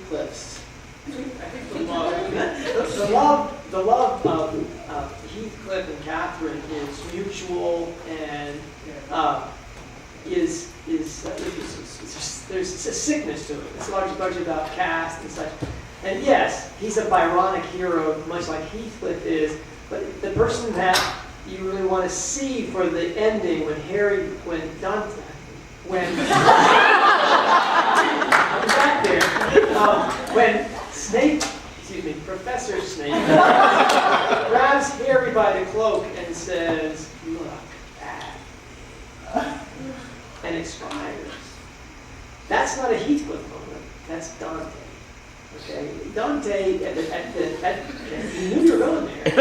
Heathcliff's. I think the love of Heathcliff and Catherine is mutual and there's a sickness to it. It's largely about caste and such. And yes, he's a Byronic hero, much like Heathcliff is, but the person that you really want to see for the ending when I'm back there, when Professor Snape grabs Harry by the cloak and says, "Look at," and expires. That's not a Heathcliff moment. That's Dante. Okay, Dante. You knew you were going there.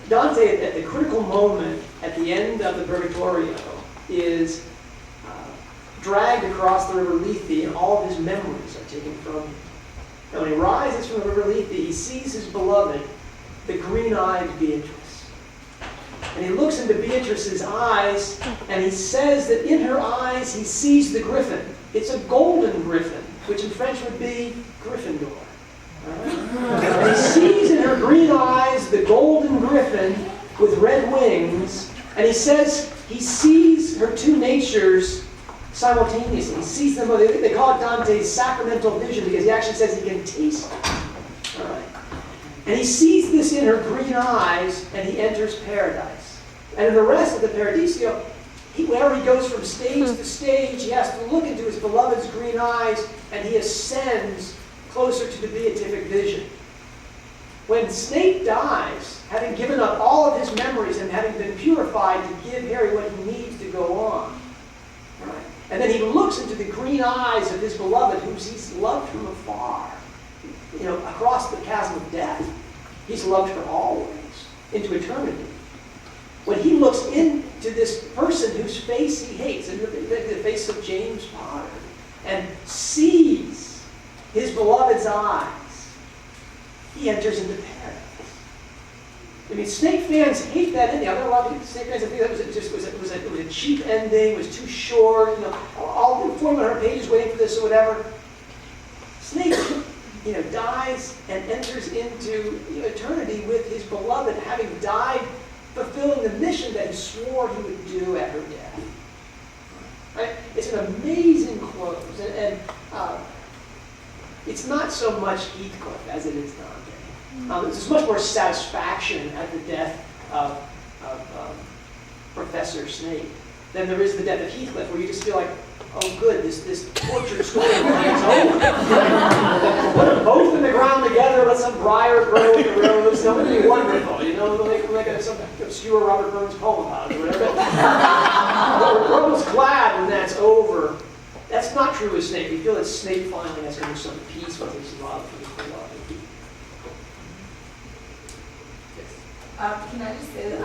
Dante, at the critical moment, at the end of the Purgatorio, is dragged across the river Lethe, and all of his memories are taken from him. And when he rises from the river Lethe, he sees his beloved, the green-eyed Beatrice. And he looks into Beatrice's eyes, and he says that in her eyes he sees the griffin. It's a golden griffin, which in French would be Gryffindor. And he sees in her green eyes the golden griffin with red wings, and he says he sees her two natures simultaneously. He sees them, they call it Dante's sacramental vision because he actually says he can taste it. All right. And he sees this in her green eyes, and he enters paradise. And in the rest of the Paradiso, whenever he goes from stage to stage, he has to look into his beloved's green eyes, and he ascends closer to the beatific vision. When Snape dies, having given up all of his memories and having been purified to give Harry what he needs to go on, right? And then he looks into the green eyes of his beloved, whom he's loved from afar, across the chasm of death. He's loved her always, into eternity. When he looks into this person whose face he hates, into the face of James Potter, and sees his beloved's eyes, he enters into paradise. I mean, Snape fans hate that ending. I know a lot of Snape fans think that it was a cheap ending, it was too short, all 400 pages waiting for this or whatever. Snape, dies and enters into eternity with his beloved, having died fulfilling the mission that he swore he would do at her death. Right? It's an amazing close, and it's not so much Heathcliff as it is Dante. There's much more satisfaction at the death of Professor Snape than there is the death of Heathcliff, where you just feel like, oh good, this tortured storyline is over. Put them both in the ground together, let some briar grow in the rose, that would be wonderful, like some obscure Robert Burns poem about it, or whatever. But we're almost glad when that's over. That's not true with Snape. We feel that Snape finally has come to some peace with his love for his beloved. Can I just say that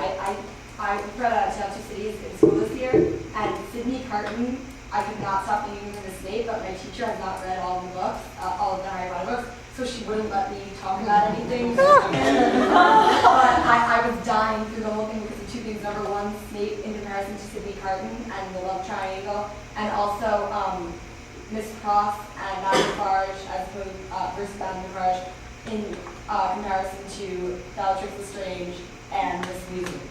I read out of Tale of Two Cities in school this year, and Sydney Carton, I could not stop thinking of the Snape, but my teacher has not read all of the books, all of the Harry Potter books, so she wouldn't let me talk about anything. But I was dying through the whole thing because of two things. Number one, Snape in comparison to Sydney Carton and the love triangle, and also Miss Cross and Madame Defarge as versus Madame Defarge in comparison to Bellatrix Lestrange and Miss Weasley.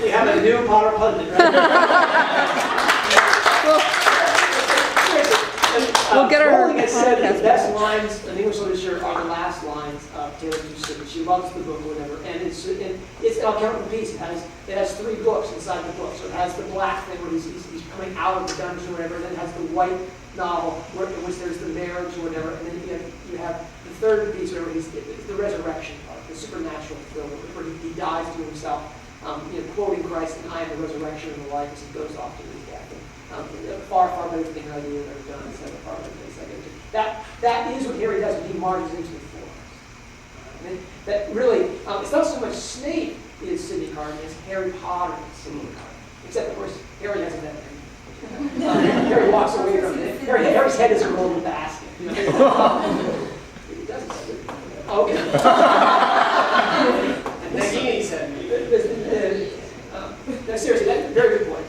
We have a new Potter pundit, right? We'll get our Rowling has said that the best lines in English literature are the last lines of Tale of Two Cities. She loves the book or whatever, and it's I'll count the piece. It has 3 books inside the book. So it has the black thing where he's coming out of the dungeon or whatever, and then it has the white novel in which there's the marriage or whatever, and then you have the third piece where it's the resurrection part, the supernatural film where he dies to himself, quoting Christ, and I am the resurrection and the life as he goes off to his death. Far better thing I've ever done. It's never far better place I go to. That is what Harry does when he marches into the forest. That really, it's not so much Snape is Sydney Carton as Harry Potter is Sydney Carton. Except, of course, Harry hasn't done anything. Harry walks away from it. Harry's head is a rolling basket. He doesn't say it. Okay. Nagini's head. No, seriously, that's a very good point.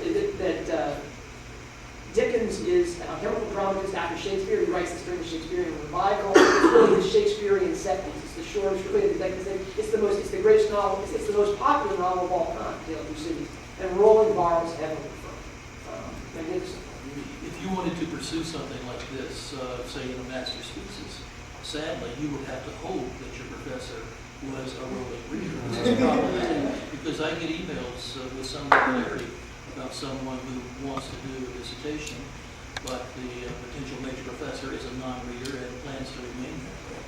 Shakespeare, he writes this during the Shakespearean revival. It's really the Shakespearean set piece. It's the shortest, really, it's the greatest novel, it's the most popular novel of all time, Tale of Two Cities. And Rowling borrows heavily from magnificent. If you wanted to pursue something like this, say in a master's thesis, sadly, you would have to hope that your professor was a Rowling reader. This is problematic because I get emails with some regularity about someone who wants to do a dissertation, but the potential major professor is a non-reader and plans to remain that way.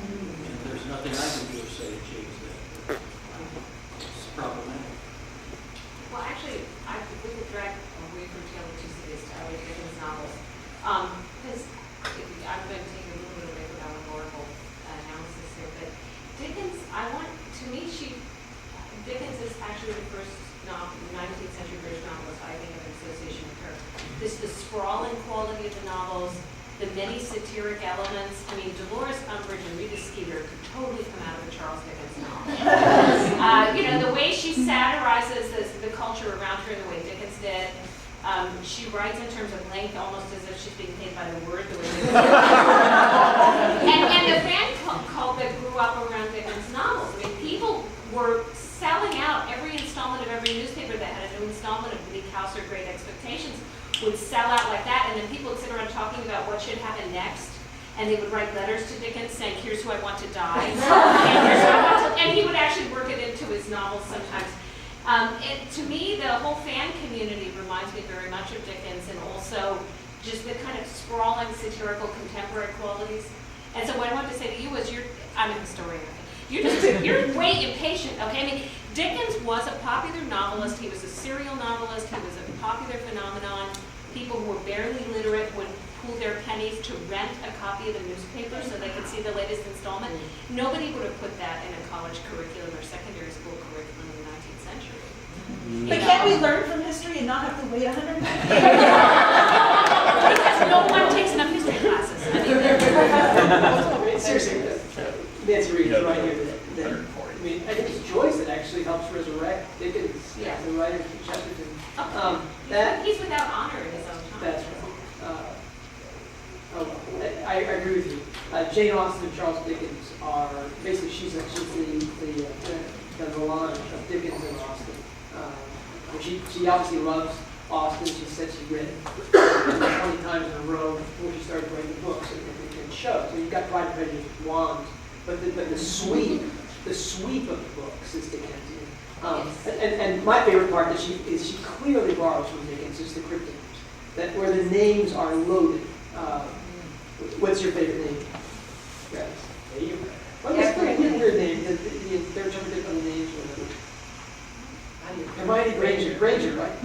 And there's nothing I can do or say to change that. It's problematic. Well, actually, we could drag away from Tale of Two Cities to Elliot Dickens' novels. Because I'm going to take a little bit away from allegorical analysis here, but Dickens, Dickens is actually the first 19th century British novelist I think of in association with her. The sprawling quality of the novels, the many satiric elements. I mean, Dolores Umbridge and Rita Skeeter could totally come out of a Charles Dickens novel. The way she satirizes the culture around her, the way Dickens did. She writes in terms of length almost as if she's being paid by the word. And the fan cult that grew up around Dickens' novels. I mean, people were selling out every installment of every newspaper that had a new installment of Bleak House or Great Expectations would sell out like that, and then people would sit around talking about what should happen next, and they would write letters to Dickens saying, here's who I want to die, and here's who I want to, and he would actually work it into his novels sometimes. To me, the whole fan community reminds me very much of Dickens, and also just the kind of sprawling satirical contemporary qualities. And so what I wanted to say to you was, I'm a historian. You're way impatient, okay? I mean, Dickens was a popular novelist. He was a serial novelist. He was a popular phenomenon. People who were barely literate would pool their pennies to rent a copy of the newspaper so they could see the latest installment. Nobody would have put that in a college curriculum or secondary school curriculum in the 19th century. But can't we learn from history and not have to wait 100 years? Because no one takes enough history classes. I mean, seriously, Nancy Reed is right here. I mean, I think it's Joyce that actually helps resurrect Dickens, the writer from Chesterton. He's without honor in his own time. That's right. I agree with you. Jane Austen and Charles Dickens are basically she's the melange of Dickens and Austen. She obviously loves Austen. She said she read 20 times in a row before she started writing the books, and it can show. So you've got Pride and Prejudice with wands, but the sweep of the books is Dickensian. And my favorite part is she clearly borrows from Dickens is the cryptonyms, that where the names are loaded. What's your favorite name, guys? Well, it's pretty weird name. They're interpreted on the names. Hermione Granger, right?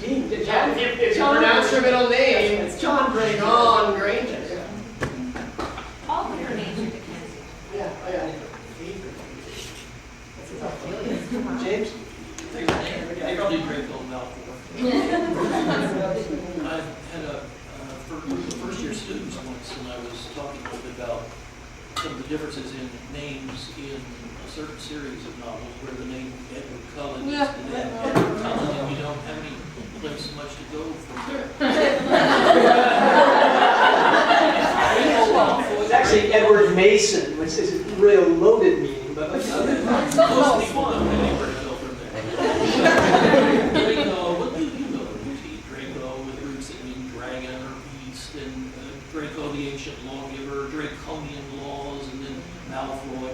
If you pronounce her middle name, it's John Granger. John Granger. All of her names are Dickensian. Yeah. James? I probably drink a mouthful. I had a first-year students once, and I was talking a little bit about some of the differences in names in a certain series of novels where the name Edward Cullen is the name Edward Cullen, and you don't have any place much to go from there. It's actually Edward Mason, which is a real loaded meaning, but Most people don't have anywhere to go from there. Draco, what do you know? Draco with roots that mean dragon or beast, and Draco the ancient lawgiver, Draconian laws, and then Malfoy,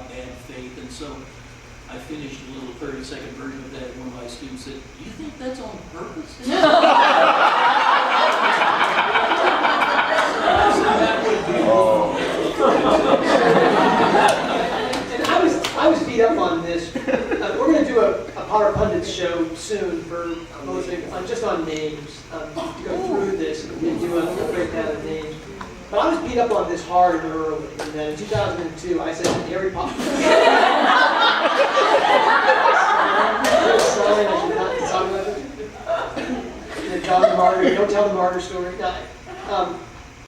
bad faith, and so I finished a little 30-second version of that, and one of my students said, "Do you think that's on purpose?" So that would be And I was beat up on this. We're going to do a Power Pundits show soon for just on names to go through this and do a breakdown of names. But I was beat up on this hard and early. And then in 2002, I said that Harry Potter. Sorry, I should not talk about it. And John the Martyr. Don't tell the martyr story. No.